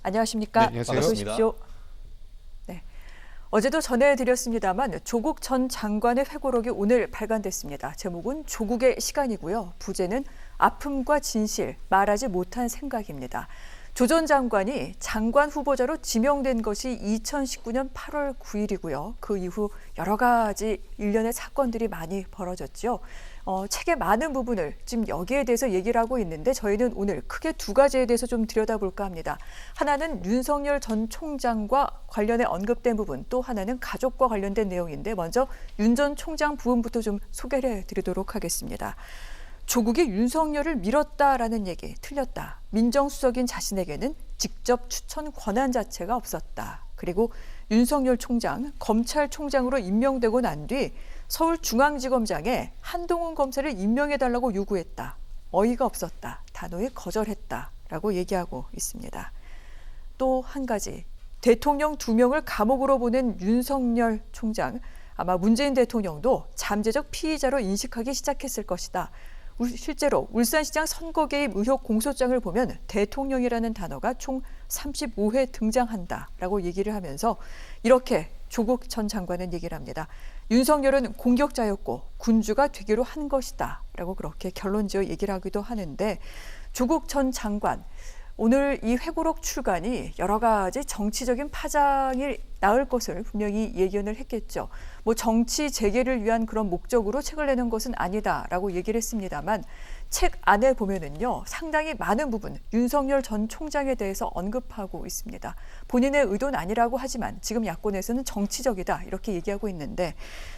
안녕하십니까? 네, 안녕하세요. 어서 오십시오. 네. 어제도 전해드렸습니다만 조국 전 장관의 회고록이 오늘 발간됐습니다. 제목은 조국의 시간이고요. 부제는 아픔과 진실, 말하지 못한 생각입니다. 조 전 장관이 장관 후보자로 지명된 것이 2019년 8월 9일이고요. 그 이후 여러 가지 일련의 사건들이 많이 벌어졌죠. 책의 많은 부분을 지금 여기에 대해서 얘기를 하고 있는데 저희는 오늘 크게 두 가지에 대해서 좀 들여다볼까 합니다. 하나는 윤석열 전 총장과 관련해 언급된 부분, 또 하나는 가족과 관련된 내용인데 먼저 윤 전 총장 부분부터 좀 소개를 해드리도록 하겠습니다. 조국이 윤석열을 밀었다라는 얘기 틀렸다. 민정수석인 자신에게는 직접 추천 권한 자체가 없었다. 그리고 윤석열 총장 검찰총장으로 임명되고 난 뒤 서울중앙지검장에 한동훈 검사를 임명해달라고 요구했다. 어이가 없었다. 단호히 거절했다라고 얘기하고 있습니다. 또 한 가지, 대통령 2명을 감옥으로 보낸 윤석열 총장. 아마 문재인 대통령도 잠재적 피의자로 인식하기 시작했을 것이다. 실제로 울산시장 선거 개입 의혹 공소장을 보면 대통령이라는 단어가 총 35회 등장한다라고 얘기를 하면서 이렇게 조국 전 장관은 얘기를 합니다. 윤석열은 공격자였고 군주가 되기로 한 것이다 라고 그렇게 결론지어 얘기를 하기도 하는데 조국 전 장관 오늘 이 회고록 출간이 여러 가지 정치적인 파장이 나을 것을 분명히 예견을 했겠죠. 뭐 정치 재개를 위한 그런 목적으로 책을 내는 것은 아니다라고 얘기를 했습니다만 책 안에 보면은요 상당히 많은 부분 윤석열 전 총장에 대해서 언급하고 있습니다. 본인의 의도는 아니라고 하지만 지금 야권에서는 정치적이다 이렇게 얘기하고 있는데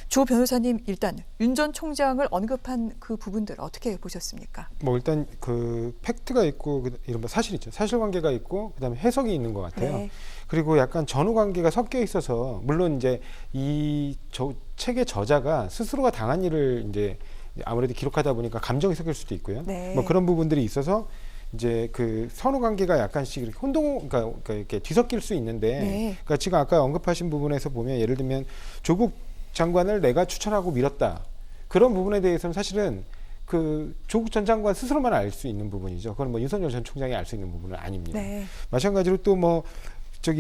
조 변호사님 일단 윤 전 총장을 언급한 그 부분들 어떻게 보셨습니까? 뭐 일단 그 팩트가 있고 이런 사실 있죠. 사실관계가 있고 그다음에 해석이 있는 것 같아요. 네. 그리고 약간 전후관계가 섞여 있어서 물론 이제 이 책의 저자가 스스로가 당한 일을 이제 아무래도 기록하다 보니까 감정이 섞일 수도 있고요. 네. 뭐 그런 부분들이 있어서 이제 그 그러니까 이렇게 뒤섞일 수 있는데, 네. 그러니까 지금 아까 언급하신 부분에서 보면 예를 들면 조국 장관을 내가 추천하고 밀었다 그런 부분에 대해서는 사실은 그 조국 전 장관 스스로만 알 수 있는 부분이죠. 그건 뭐 윤석열 전 총장이 알 수 있는 부분은 아닙니다. 네. 마찬가지로 또 뭐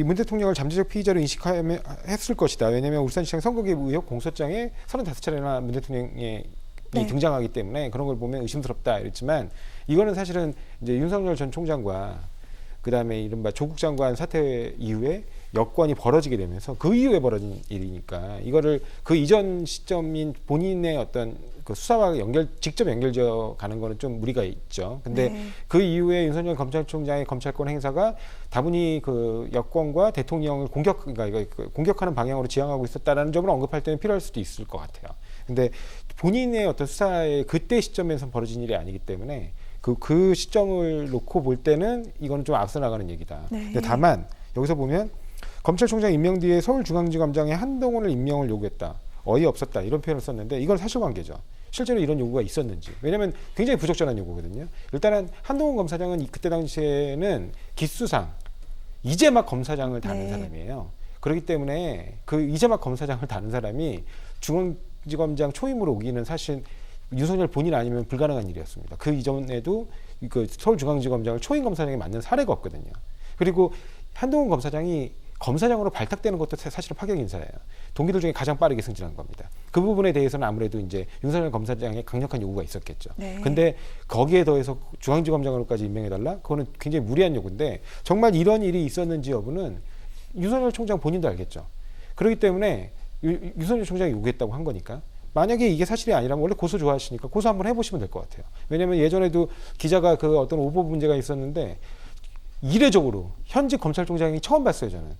문 대통령을 잠재적 피의자로 인식했을 것이다. 왜냐하면 울산시장 선거 개입 의혹 공소장에 35차례나 문 대통령이 네. 등장하기 때문에 그런 걸 보면 의심스럽다 이랬지만 이거는 사실은 이제 윤석열 전 총장과 그다음에 이른바 조국 장관 사태 이후에 여건이 벌어지게 되면서 그 이후에 벌어진 일이니까 이거를 그 이전 시점인 본인의 어떤 그 수사와 직접 연결지어 가는 거는 좀 무리가 있죠. 근데 네. 그 이후에 윤석열 검찰총장의 검찰권 행사가 다분히 그 여권과 대통령을 공격하는 방향으로 지향하고 있었다라는 점을 언급할 때는 필요할 수도 있을 것 같아요. 근데 본인의 어떤 수사의 그때 시점에서 벌어진 일이 아니기 때문에 그 시점을 놓고 볼 때는 이거는 좀 앞서 나가는 얘기다. 네. 근데 다만 여기서 보면 검찰총장 임명 뒤에 서울중앙지검장에 한동훈을 임명을 요구했다. 어이없었다. 이런 표현을 썼는데 이건 사실관계죠. 실제로 이런 요구가 있었는지. 왜냐하면 굉장히 부적절한 요구거든요. 일단은 한동훈 검사장은 그때 당시에는 기수상 이제 막 검사장을 다는 네. 사람이에요. 그렇기 때문에 그 이제 막 검사장을 다는 사람이 중앙지검장 초임으로 오기는 사실 윤석열 본인 아니면 불가능한 일이었습니다. 그 이전에도 그 서울중앙지검장을 초임 검사장에 맡는 사례가 없거든요. 그리고 한동훈 검사장이 검사장으로 발탁되는 것도 사실은 파격 인사예요. 동기들 중에 가장 빠르게 승진한 겁니다. 그 부분에 대해서는 아무래도 이제 윤석열 검사장의 강력한 요구가 있었겠죠. 네. 근데 거기에 더해서 중앙지검장으로까지 임명해달라? 그거는 굉장히 무리한 요구인데 정말 이런 일이 있었는지 여부는 윤석열 총장 본인도 알겠죠. 그렇기 때문에 윤석열 총장이 요구했다고 한 거니까 만약에 이게 사실이 아니라면 원래 고소 좋아하시니까 고소 한번 해보시면 될 것 같아요. 왜냐하면 예전에도 기자가 그 어떤 오보 문제가 있었는데 이례적으로 현직 검찰총장이 처음 봤어요. 저는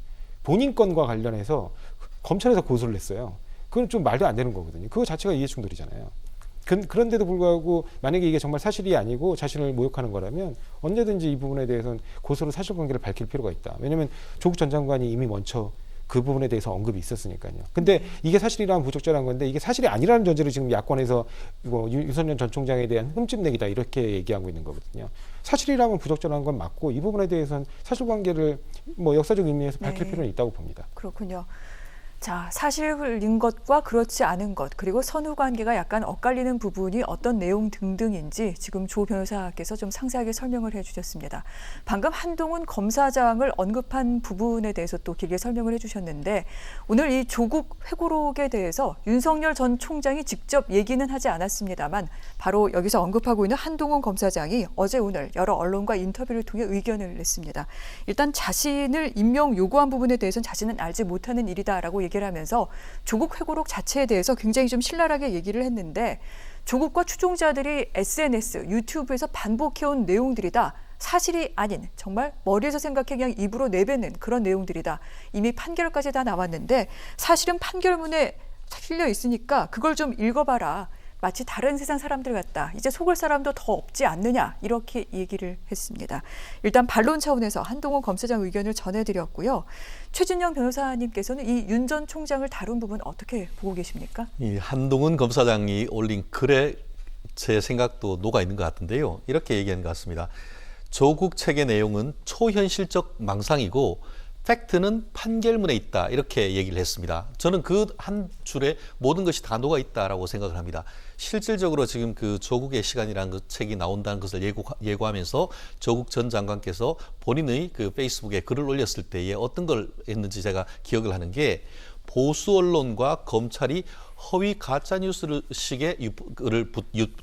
본인 건과 관련해서 검찰에서 고소를 했어요. 그건 좀 말도 안 되는 거거든요. 그거 자체가 이해충돌이잖아요. 그런데도 불구하고 만약에 이게 정말 사실이 아니고 자신을 모욕하는 거라면 언제든지 이 부분에 대해서는 고소로 사실관계를 밝힐 필요가 있다. 왜냐하면 조국 전 장관이 이미 먼저 그 부분에 대해서 언급이 있었으니까요. 근데 이게 사실이라면 부적절한 건데 이게 사실이 아니라는 전제로 지금 야권에서 이거 윤석열 전 총장에 대한 흠집내기다 이렇게 얘기하고 있는 거거든요. 사실이라면 부적절한 건 맞고 이 부분에 대해서는 사실관계를 뭐 역사적 의미에서 밝힐 네. 필요는 있다고 봅니다. 그렇군요. 자, 사실인 것과 그렇지 않은 것, 그리고 선후 관계가 약간 엇갈리는 부분이 어떤 내용 등등인지 지금 조 변호사께서 좀 상세하게 설명을 해주셨습니다. 방금 한동훈 검사장을 언급한 부분에 대해서 또 길게 설명을 해주셨는데 오늘 이 조국 회고록에 대해서 윤석열 전 총장이 직접 얘기는 하지 않았습니다만 바로 여기서 언급하고 있는 한동훈 검사장이 어제 오늘 여러 언론과 인터뷰를 통해 의견을 냈습니다. 일단 자신을 임명 요구한 부분에 대해서는 자신은 알지 못하는 일이다라고 얘기를 하면서 조국 회고록 자체에 대해서 굉장히 좀 신랄하게 얘기를 했는데 조국과 추종자들이 SNS, 유튜브에서 반복해온 내용들이다. 사실이 아닌 정말 머리에서 생각해 그냥 입으로 내뱉는 그런 내용들이다. 이미 판결까지 다 나왔는데 사실은 판결문에 실려 있으니까 그걸 좀 읽어봐라. 마치 다른 세상 사람들 같다. 이제 속을 사람도 더 없지 않느냐. 이렇게 얘기를 했습니다. 일단 반론 차원에서 한동훈 검사장 의견을 전해드렸고요. 최진영 변호사님께서는 이 윤 전 총장을 다룬 부분 어떻게 보고 계십니까? 이 한동훈 검사장이 올린 글에 제 생각도 녹아 있는 것 같은데요. 이렇게 얘기한 것 같습니다. 조국 책의 내용은 초현실적 망상이고 팩트는 판결문에 있다. 이렇게 얘기를 했습니다. 저는 그 한 줄에 모든 것이 다 녹아 있다라고 생각을 합니다. 실질적으로 지금 그 조국의 시간이라는 그 책이 나온다는 것을 예고하면서 조국 전 장관께서 본인의 그 페이스북에 글을 올렸을 때에 어떤 걸 했는지 제가 기억을 하는 게 보수 언론과 검찰이 허위 가짜 뉴스를 식의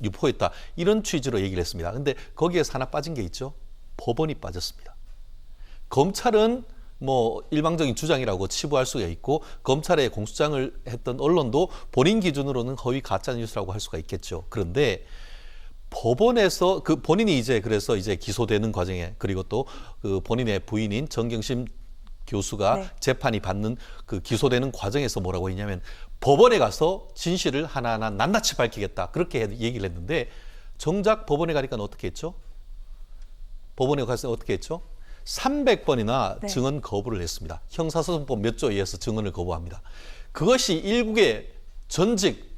유포했다. 이런 취지로 얘기를 했습니다. 근데 거기에서 하나 빠진 게 있죠. 법원이 빠졌습니다. 검찰은 뭐 일방적인 주장이라고 치부할 수가 있고 검찰의 공수장을 했던 언론도 본인 기준으로는 허위 가짜 뉴스라고 할 수가 있겠죠. 그런데 법원에서 그 본인이 이제 그래서 이제 기소되는 과정에 그리고 또 그 본인의 부인인 정경심 교수가 네. 재판이 받는 그 기소되는 과정에서 뭐라고 했냐면 법원에 가서 진실을 하나하나 낱낱이 밝히겠다. 그렇게 얘기를 했는데 정작 법원에 가니까 어떻게 했죠? 법원에 가서 어떻게 했죠? 300번이나 네. 증언 거부를 했습니다. 형사소송법 몇 조에 의해서 증언을 거부합니다. 그것이 일국의 전직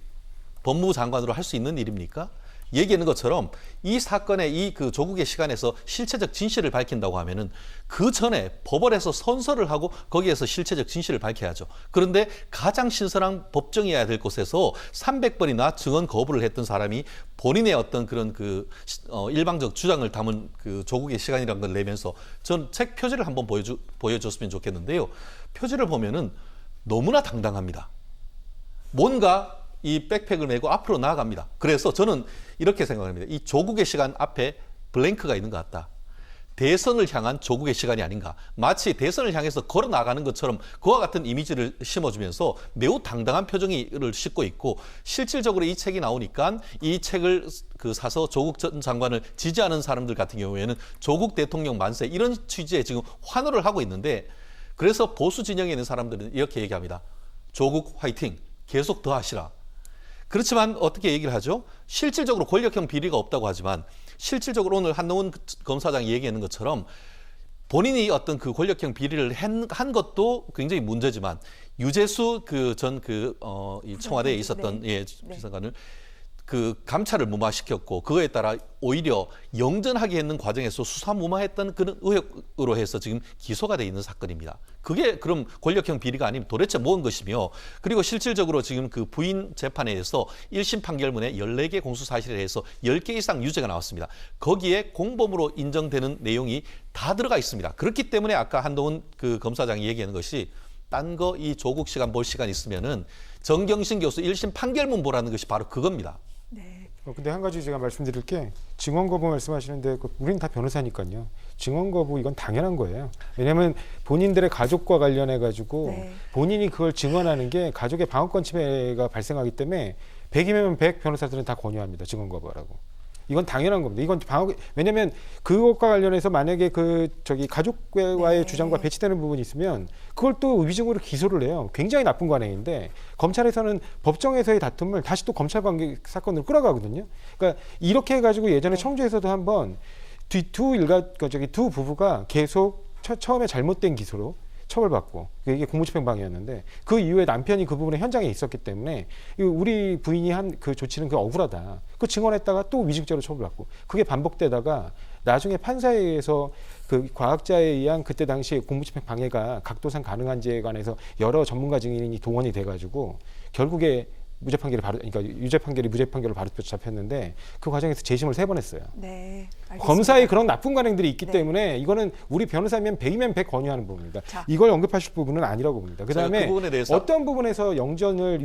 법무부 장관으로 할 수 있는 일입니까? 얘기하는 것처럼 이 사건의 이 그 조국의 시간에서 실체적 진실을 밝힌다고 하면은 그 전에 법원에서 선서를 하고 거기에서 실체적 진실을 밝혀야죠. 그런데 가장 신선한 법정이어야 될 곳에서 300번이나 증언 거부를 했던 사람이 본인의 어떤 그런 그 일방적 주장을 담은 그 조국의 시간이라는 걸 내면서 전 책 표지를 한번 보여줬으면 좋겠는데요. 표지를 보면은 너무나 당당합니다. 뭔가 이 백팩을 메고 앞으로 나아갑니다. 그래서 저는 이렇게 생각합니다. 이 조국의 시간 앞에 블랭크가 있는 것 같다. 대선을 향한 조국의 시간이 아닌가. 마치 대선을 향해서 걸어 나가는 것처럼 그와 같은 이미지를 심어주면서 매우 당당한 표정을 싣고 있고 실질적으로 이 책이 나오니까 이 책을 사서 조국 전 장관을 지지하는 사람들 같은 경우에는 조국 대통령 만세 이런 취지에 지금 환호를 하고 있는데 그래서 보수 진영에 있는 사람들은 이렇게 얘기합니다. 조국 화이팅! 계속 더 하시라. 그렇지만 어떻게 얘기를 하죠? 실질적으로 권력형 비리가 없다고 하지만 실질적으로 오늘 한동훈 검사장이 얘기하는 것처럼 본인이 어떤 그 권력형 비리를 한 것도 굉장히 문제지만 유재수 이 청와대에 있었던 네. 비서관을 그 감찰을 무마시켰고 그거에 따라 오히려 영전하게 했는 과정에서 수사무마했던 그런 의혹으로 해서 지금 기소가 돼 있는 사건입니다. 그게 그럼 권력형 비리가 아니면 도대체 뭔 것이며 그리고 실질적으로 지금 그 부인 재판에 의해서 1심 판결문에 14개 공소 사실에 대해서 10개 이상 유죄가 나왔습니다. 거기에 공범으로 인정되는 내용이 다 들어가 있습니다. 그렇기 때문에 아까 한동훈 그 검사장이 얘기하는 것이 딴 거 이 조국 시간 볼 시간 있으면은 정경심 교수 1심 판결문 보라는 것이 바로 그겁니다. 네. 근데 한 가지 제가 말씀드릴 게 증언 거부 말씀하시는데 우리는 다 변호사니까요. 증언 거부 이건 당연한 거예요. 왜냐하면 본인들의 가족과 관련해 가지고 네. 본인이 그걸 증언하는 게 가족의 방어권 침해가 발생하기 때문에 100이면 100 변호사들은 다 권유합니다. 증언 거부하라고. 이건 당연한 겁니다. 이건 왜냐하면 그것과 관련해서 만약에 가족과의 네. 주장과 배치되는 부분이 있으면 그걸 또 위증으로 기소를 해요. 굉장히 나쁜 관행인데 검찰에서는 법정에서의 다툼을 다시 또 검찰 관계 사건으로 끌어가거든요. 그러니까 이렇게 해가지고 예전에 네. 청주에서도 한번 두 부부가 계속 처음에 잘못된 기소로 처벌받고 이게 공무집행방해였는데 그 이후에 남편이 그 부분에 현장에 있었기 때문에 우리 부인이 한 그 조치는 그 억울하다. 그 증언했다가 또 위증죄로 처벌받고 그게 반복되다가 나중에 판사에 의해서 그 과학자에 의한 그때 당시에 공무집행방해가 각도상 가능한지에 관해서 여러 전문가 증인이 동원이 돼가지고 결국에 무죄 판결이 바로 그러니까 유죄 판결이 무죄 판결로 바로 잡혔는데 그 과정에서 재심을 3번 했어요. 네, 알겠습니다. 검사의 그런 나쁜 관행들이 있기 네. 때문에 이거는 우리 변호사면 100이면 100 권유하는 부분입니다. 자. 이걸 언급하실 부분은 아니라고 봅니다. 그다음에 그 부분에 대해서 어떤 부분에서 영전을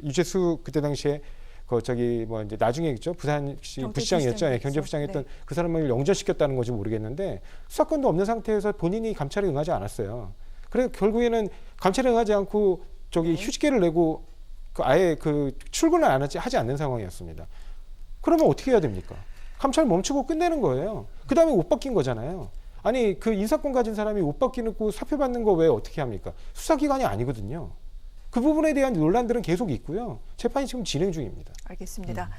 유재수 그때 당시에 뭐 이제 나중에 있죠 부산시 부시장이었죠. 예, 경제부시장이었던 네. 그 사람을 영전시켰다는 건지 모르겠는데 수사권도 없는 상태에서 본인이 감찰에 응하지 않았어요. 그래서 결국에는 감찰에 응하지 않고 네. 휴직계를 내고 아예 출근을 하지 않는 상황이었습니다. 그러면 어떻게 해야 됩니까? 감찰 멈추고 끝내는 거예요. 그 다음에 옷 벗긴 거잖아요. 아니 그 인사권 가진 사람이 옷 벗기고 사표 받는 거 왜 어떻게 합니까? 수사기관이 아니거든요. 그 부분에 대한 논란들은 계속 있고요. 재판이 지금 진행 중입니다. 알겠습니다.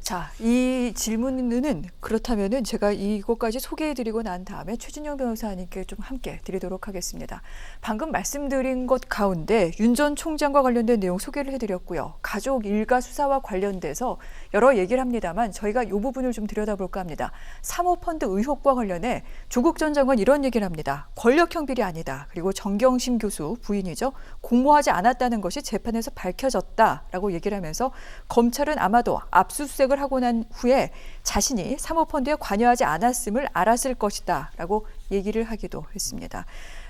자, 이 질문은 그렇다면은 제가 이것까지 소개해드리고 난 다음에 최진영 변호사님께 좀 함께 드리도록 하겠습니다. 방금 말씀드린 것 가운데 윤 전 총장과 관련된 내용 소개를 해드렸고요. 가족 일가 수사와 관련돼서 여러 얘기를 합니다만 저희가 이 부분을 좀 들여다볼까 합니다. 사모펀드 의혹과 관련해 조국 전 장관 이런 얘기를 합니다. 권력형 비리 아니다. 그리고 정경심 교수 부인이죠. 공모하지 않았다는 것이 재판에서 밝혀졌다라고 얘기를 하면서 검찰은 아마도 압수수색을 하고 난 후에 자신이 사모펀드에 관여하지 않았음을 알았을 것이다 라고 얘기를 하기도 했습니다.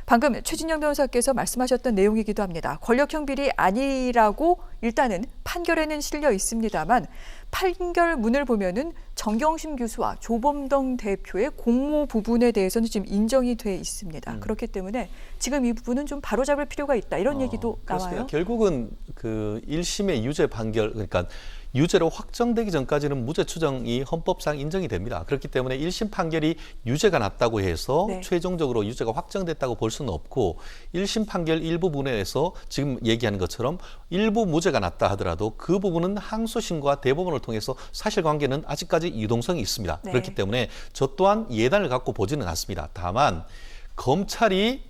방금 최진영 변호사께서 말씀하셨던 내용이기도 합니다. 권력형 비리 아니라고 일단은 판결에는 실려 있습니다만 판결문을 보면은 정경심 교수와 조범동 대표의 공모 부분에 대해서는 지금 인정이 돼 있습니다. 그렇기 때문에 지금 이 부분은 좀 바로잡을 필요가 있다 이런 얘기도 그렇습니다. 나와요. 결국은 그 1심의 유죄 판결 그러니까 유죄로 확정되기 전까지는 무죄 추정이 헌법상 인정이 됩니다. 그렇기 때문에 1심 판결이 유죄가 났다고 해서 네. 최종적으로 유죄가 확정됐다고 볼 수는 없고 1심 판결 일부 부분에서 지금 얘기하는 것처럼 일부 무죄가 났다 하더라도 그 부분은 항소심과 대법원을 통해서 사실관계는 아직까지 유동성이 있습니다. 네. 그렇기 때문에 저 또한 예단을 갖고 보지는 않습니다. 다만 검찰이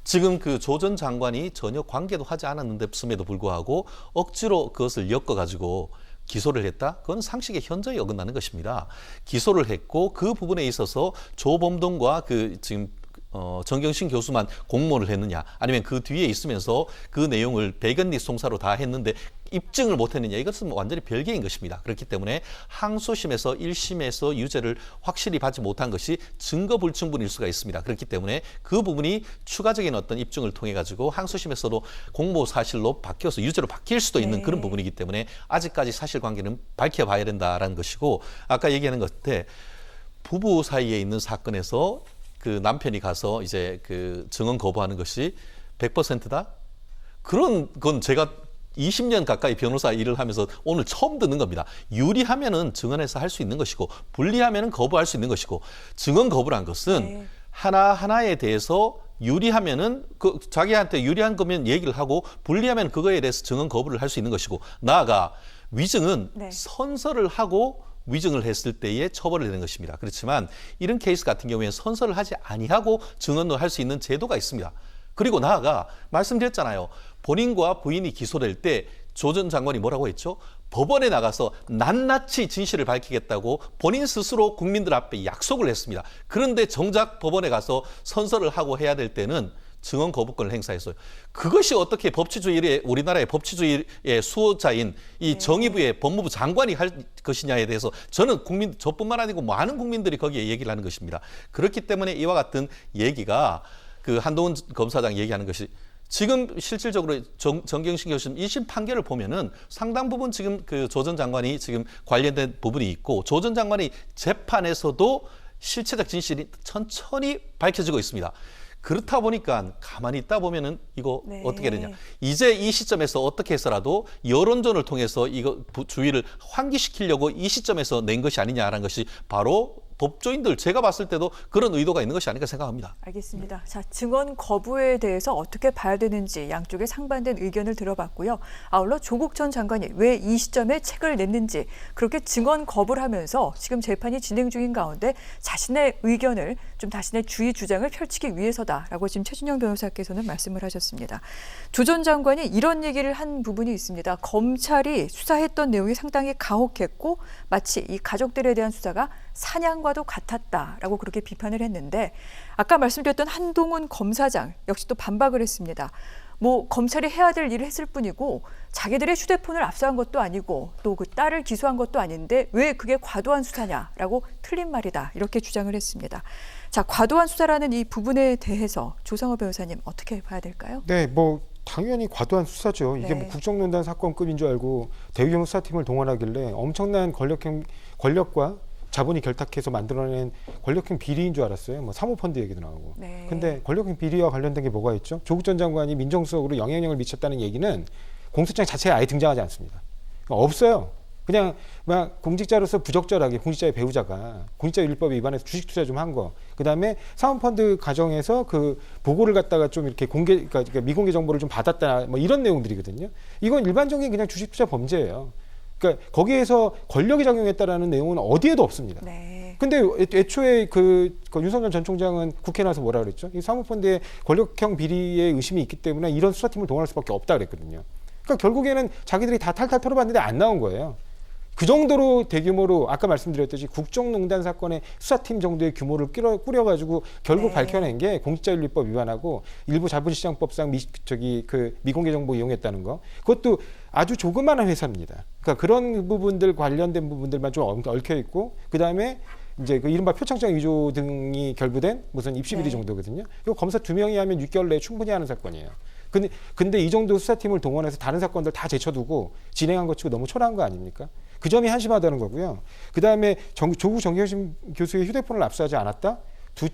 지금 그 조 전 장관이 전혀 관계도 하지 않았는데음에도 불구하고 억지로 그것을 엮어가지고 기소를 했다? 그건 상식의 현저히 어긋나는 것입니다. 기소를 했고 그 부분에 있어서 조범동과 그 지금 정경심 교수만 공모를 했느냐 아니면 그 뒤에 있으면서 그 내용을 백연리 송사로 다 했는데 입증을 못했느냐 이것은 완전히 별개인 것입니다. 그렇기 때문에 항소심에서 1심에서 유죄를 확실히 받지 못한 것이 증거 불충분일 수가 있습니다. 그렇기 때문에 그 부분이 추가적인 어떤 입증을 통해 가지고 항소심에서도 공모 사실로 바뀌어서 유죄로 바뀔 수도 있는 네. 그런 부분이기 때문에 아직까지 사실관계는 밝혀봐야 된다라는 것이고 아까 얘기하는 것 같아 부부 사이에 있는 사건에서 그 남편이 가서 이제 그 증언 거부하는 것이 100%다? 그런 건 제가 20년 가까이 변호사 일을 하면서 오늘 처음 듣는 겁니다. 유리하면은 증언해서 할 수 있는 것이고 불리하면은 거부할 수 있는 것이고 증언 거부란 것은 네. 하나하나에 대해서 유리하면은 그 자기한테 유리한 거면 얘기를 하고 불리하면 그거에 대해서 증언 거부를 할 수 있는 것이고 나아가 위증은 네. 선서를 하고 위증을 했을 때에 처벌을 내는 것입니다. 그렇지만 이런 케이스 같은 경우에는 선서를 하지 아니하고 증언을 할 수 있는 제도가 있습니다. 그리고 나아가 말씀드렸잖아요. 본인과 부인이 기소될 때 조 전 장관이 뭐라고 했죠? 법원에 나가서 낱낱이 진실을 밝히겠다고 본인 스스로 국민들 앞에 약속을 했습니다. 그런데 정작 법원에 가서 선서를 하고 해야 될 때는 증언 거부권을 행사했어요. 그것이 어떻게 법치주의의 우리나라의 법치주의의 수호자인 이 정의부의 법무부 장관이 할 것이냐에 대해서 저는 저뿐만 아니고 많은 국민들이 거기에 얘기를 하는 것입니다. 그렇기 때문에 이와 같은 얘기가 그 한동훈 검사장 얘기하는 것이 지금 실질적으로 정경심 교수님 1심 판결을 보면은 상당 부분 지금 그 조 전 장관이 지금 관련된 부분이 있고 조 전 장관이 재판에서도 실체적 진실이 천천히 밝혀지고 있습니다. 그렇다 보니까 가만히 있다 보면은 이거 네. 어떻게 되냐. 이제 이 시점에서 어떻게 해서라도 여론전을 통해서 이거 주의를 환기시키려고 이 시점에서 낸 것이 아니냐라는 것이 바로 법조인들 제가 봤을 때도 그런 의도가 있는 것이 아닐까 생각합니다. 알겠습니다. 자, 증언 거부에 대해서 어떻게 봐야 되는지 양쪽의 상반된 의견을 들어봤고요. 아울러 조국 전 장관이 왜 이 시점에 책을 냈는지 그렇게 증언 거부를 하면서 지금 재판이 진행 중인 가운데 자신의 의견을 좀 자신의 주의 주장을 펼치기 위해서다라고 지금 최준영 변호사께서는 말씀을 하셨습니다. 조 전 장관이 이런 얘기를 한 부분이 있습니다. 검찰이 수사했던 내용이 상당히 가혹했고 마치 이 가족들에 대한 수사가 사냥과도 같았다라고 그렇게 비판을 했는데 아까 말씀드렸던 한동훈 검사장 역시 또 반박을 했습니다. 뭐 검찰이 해야 될 일을 했을 뿐이고 자기들의 휴대폰을 압수한 것도 아니고 또 그 딸을 기소한 것도 아닌데 왜 그게 과도한 수사냐라고 틀린 말이다 이렇게 주장을 했습니다. 자, 과도한 수사라는 이 부분에 대해서 조상호 변호사님 어떻게 봐야 될까요? 네, 뭐 당연히 과도한 수사죠. 이게 네. 뭐 국정농단 사건급인 줄 알고 대규모 수사팀을 동원하길래 엄청난 권력과 자본이 결탁해서 만들어낸 권력형 비리인 줄 알았어요. 뭐 사모펀드 얘기도 나오고. 네. 근데 권력형 비리와 관련된 게 뭐가 있죠? 조국 전 장관이 민정수석으로 영향력을 미쳤다는 얘기는 공소장 자체에 아예 등장하지 않습니다. 없어요. 그냥 막 공직자로서 부적절하게 공직자의 배우자가 공직자윤리법 위반해서 주식 투자 좀 한 거, 그다음에 사모펀드 과정에서 그 보고를 갖다가 좀 이렇게 그러니까 미공개 정보를 좀 받았다, 뭐 이런 내용들이거든요. 이건 일반적인 그냥 주식 투자 범죄예요. 그러니까 거기에서 권력이 작용했다라는 내용은 어디에도 없습니다. 네. 근데 애초에 그 윤석열 전 총장은 국회에 나와서 뭐라 그랬죠? 이 사모펀드에 권력형 비리의 의심이 있기 때문에 이런 수사팀을 동원할 수밖에 없다 그랬거든요. 그러니까 결국에는 자기들이 다 탈탈 털어봤는데 안 나온 거예요. 그 정도로 대규모로 아까 말씀드렸듯이 국정농단 사건의 수사팀 정도의 규모를 꾸려가지고 결국 네. 밝혀낸 게 공직자윤리법 위반하고 일부 자본시장법상 미공개 정보 이용했다는 거. 그것도 아주 조그마한 회사입니다. 그러니까 그런 부분들 관련된 부분들만 좀 얽혀 있고 그 다음에 이제 그 이른바 표창장 위조 등이 결부된 무슨 입시 비리 네. 정도거든요. 이거 검사 2명이 하면 6개월 내에 충분히 하는 사건이에요. 근데 이 정도 수사팀을 동원해서 다른 사건들 다 제쳐두고 진행한 것 치고 너무 초라한 거 아닙니까? 그 점이 한심하다는 거고요. 그 다음에 조국 정경심 교수의 휴대폰을 압수하지 않았다?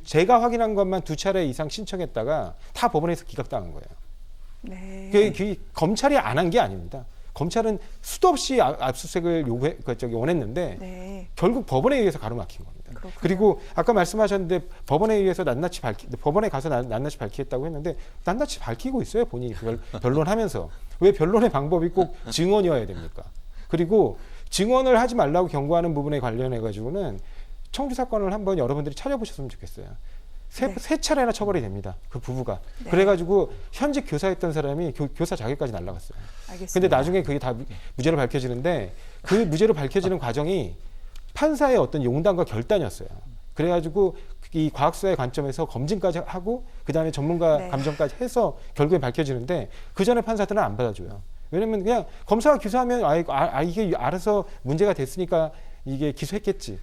제가 확인한 것만 2차례 이상 신청했다가 다 법원에서 기각당한 거예요. 네. 그 검찰이 안 한 게 아닙니다. 검찰은 수도 없이 압수수색을 원했는데 네. 결국 법원에 의해서 가로막힌 겁니다. 그렇군요. 그리고 아까 말씀하셨는데 법원에 의해서 법원에 가서 낱낱이 밝히겠다고 했는데 낱낱이 밝히고 있어요. 본인이 그걸 변론하면서. 왜 변론의 방법이 꼭 증언이어야 됩니까? 그리고 증언을 하지 말라고 경고하는 부분에 관련해 가지고는 청주 사건을 한번 여러분들이 찾아보셨으면 좋겠어요. 세 차례나 처벌이 됩니다. 그 부부가. 네. 그래가지고 현직 교사했던 사람이 교사 자격까지 날라갔어요. 알겠습니다. 근데 나중에 그게 다 무죄로 밝혀지는데 그 무죄로 밝혀지는 과정이 판사의 어떤 용단과 결단이었어요. 그래가지고 이 과학수사의 관점에서 검증까지 하고 그 다음에 전문가 네. 감정까지 해서 결국에 밝혀지는데 그 전에 판사들은 안 받아줘요. 왜냐면 그냥 검사가 기소하면 이게 알아서 문제가 됐으니까 이게 기소했겠지.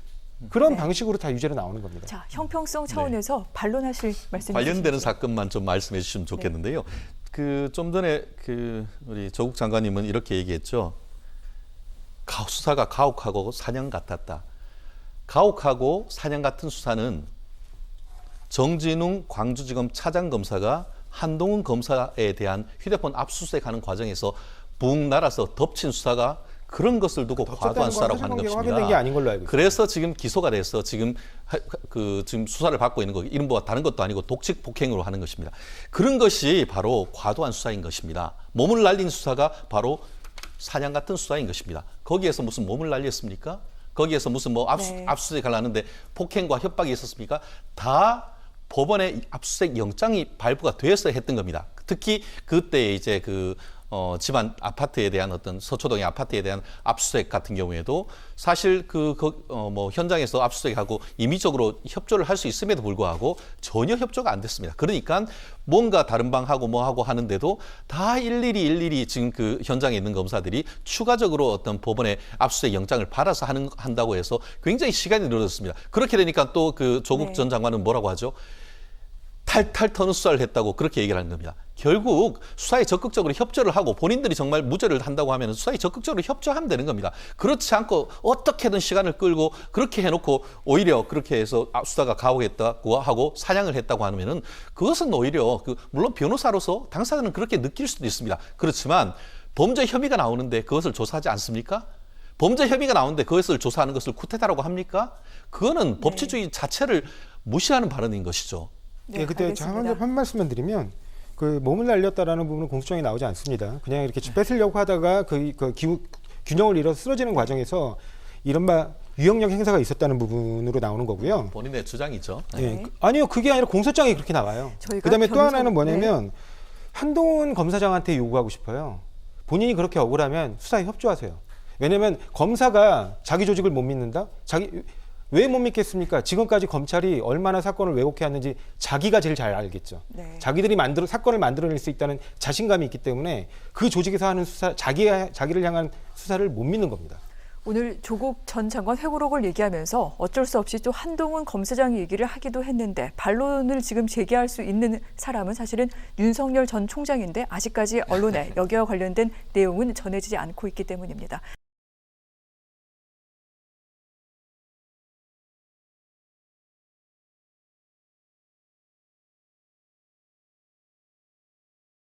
그런 네. 방식으로 다 유죄로 나오는 겁니다. 자, 형평성 차원에서 반론하실 말씀 관련되는 있으신지. 사건만 좀 말씀해 주시면 좋겠는데요. 그 좀 전에 그 우리 조국 장관님은 이렇게 얘기했죠. 수사가 가혹하고 사냥 같았다. 가혹하고 사냥 같은 수사는 정진웅 광주지검 차장검사가 한동훈 검사에 대한 휴대폰 압수수색하는 과정에서 붕 날아서 덮친 수사가 그런 것을 두고 과도한 수사라고 하는 확인된 게 것입니다. 아닌 걸로 알고 있어요. 그래서 지금 기소가 돼서 지금 지금 수사를 받고 있는 거 이른바 다른 것도 아니고 독직 폭행으로 하는 것입니다. 그런 것이 바로 과도한 수사인 것입니다. 몸을 날린 수사가 바로 사냥 같은 수사인 것입니다. 거기에서 무슨 몸을 날렸습니까? 거기에서 무슨 뭐 압수수색을 하는데 폭행과 협박이 있었습니까? 다 법원의 압수수색 영장이 발부가 돼서 했던 겁니다. 특히 그때 이제 집안 아파트에 대한 어떤 서초동의 아파트에 대한 압수수색 같은 경우에도 사실 뭐 현장에서 압수수색하고 임의적으로 협조를 할 수 있음에도 불구하고 전혀 협조가 안 됐습니다. 그러니까 뭔가 다른 방하고 뭐하고 하는데도 다 일일이 지금 그 현장에 있는 검사들이 추가적으로 어떤 법원의 압수수색 영장을 받아서 한다고 해서 굉장히 시간이 늘어졌습니다. 그렇게 되니까 또 그 조국 전 장관은 뭐라고 하죠? 탈탈 터는 수사를 했다고 그렇게 얘기를 하는 겁니다. 결국 수사에 적극적으로 협조를 하고 본인들이 정말 무죄를 한다고 하면 수사에 적극적으로 협조하면 되는 겁니다. 그렇지 않고 어떻게든 시간을 끌고 그렇게 해놓고 오히려 그렇게 해서 수사가 가혹했다고 하고 사냥을 했다고 하면은 그것은 오히려 물론 변호사로서 당사자는 그렇게 느낄 수도 있습니다. 그렇지만 범죄 혐의가 나오는데 그것을 조사하지 않습니까? 범죄 혐의가 나오는데 그것을 조사하는 것을 쿠데타라고 합니까? 그거는 법치주의 자체를 무시하는 발언인 것이죠. 네, 그때 한 말씀만 드리면 그 몸을 날렸다라는 부분은 공소장에 나오지 않습니다. 그냥 이렇게 뺏으려고 하다가 균형을 잃어서 쓰러지는 과정에서 이른바 위협력 행사가 있었다는 부분으로 나오는 거고요. 본인의 주장이죠. 네. 아니요, 그게 아니라 공소장에 그렇게 나와요. 저희가 그다음에 또 변호사- 하나는 뭐냐면 한동훈 검사장한테 요구하고 싶어요. 본인이 그렇게 억울하면 수사에 협조하세요. 왜냐하면 검사가 자기 조직을 못 믿는다? 왜 못 믿겠습니까? 지금까지 검찰이 얼마나 사건을 왜곡해왔는지 자기가 제일 잘 알겠죠. 네. 자기들이 사건을 만들어낼 수 있다는 자신감이 있기 때문에 그 조직에서 하는 수사, 자기를 향한 수사를 못 믿는 겁니다. 오늘 조국 전 장관 회고록을 얘기하면서 어쩔 수 없이 또 한동훈 검사장 얘기를 하기도 했는데 반론을 지금 제기할 수 있는 사람은 사실은 윤석열 전 총장인데 아직까지 언론에 여기와 관련된 내용은 전해지지 않고 있기 때문입니다.